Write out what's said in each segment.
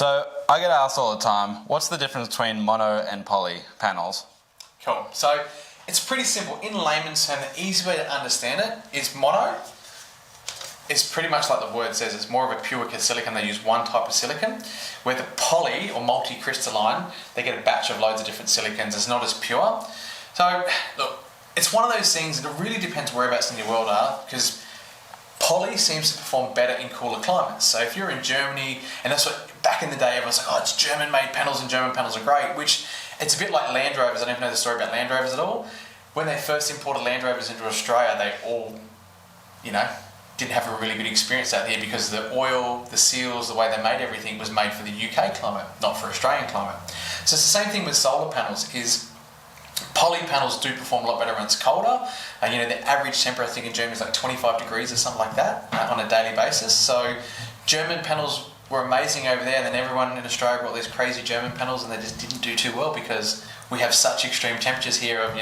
So I get asked all the time, what's the difference between mono and poly panels? Cool. So it's pretty simple. In layman's terms, the easy way to understand it is mono. It's pretty much like the word says, it's more of a pure silicon. They use one type of silicon. Where the poly or multi-crystalline, they get a batch of loads of different silicons. It's not as pure. So look, it's one of those things that it really depends whereabouts in your world are, because poly seems to perform better in cooler climates. So if you're in Germany, and that's what back in the day everyone's like, oh, it's German-made panels and German panels are great, which it's a bit like Land Rovers. I don't even know the story about Land Rovers at all. When they first imported Land Rovers into Australia, they all, didn't have a really good experience out here because the oil, the seals, the way they made everything was made for the UK climate, not for Australian climate. So it's the same thing with solar panels. Is poly panels do perform a lot better when it's colder. The average temperature I think in Germany is like 25 degrees or something like that on a daily basis. So German panels were amazing over there, and then everyone in Australia got these crazy German panels, and they just didn't do too well because we have such extreme temperatures here of,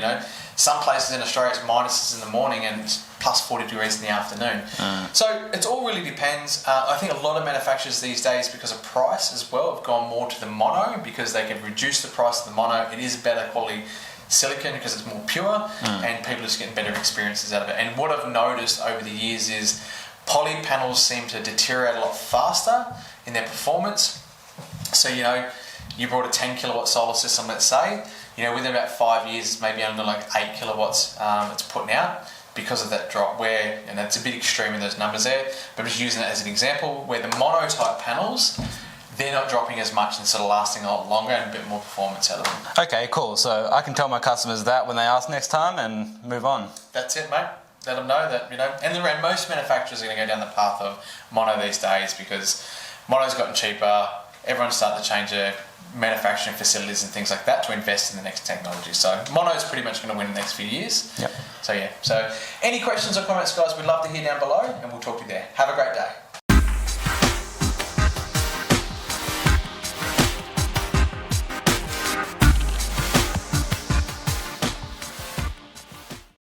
some places in Australia it's minuses in the morning and it's plus 40 degrees in the afternoon. So it all really depends. I think a lot of manufacturers these days, because of price as well, have gone more to the mono because they can reduce the price of the mono. It is better quality silicon because it's more pure, and people are just getting better experiences out of it. And what I've noticed over the years is poly panels seem to deteriorate a lot faster in their performance. So, you brought a 10 kilowatt solar system, let's say, within about 5 years, it's maybe under like 8 kilowatts it's putting out because of that drop where, and it's a bit extreme in those numbers there, but I'm just using it as an example, where the mono type panels, they're not dropping as much and sort of lasting a lot longer and a bit more performance out of them. Okay, cool. So I can tell my customers that when they ask next time and move on. That's it, mate. Let them know that, and most manufacturers are going to go down the path of mono these days because mono's gotten cheaper. Everyone's starting to change their manufacturing facilities and things like that to invest in the next technology. So mono is pretty much going to win the next few years. Yep. So any questions or comments, guys, we'd love to hear down below, and we'll talk to you there. Have a great day.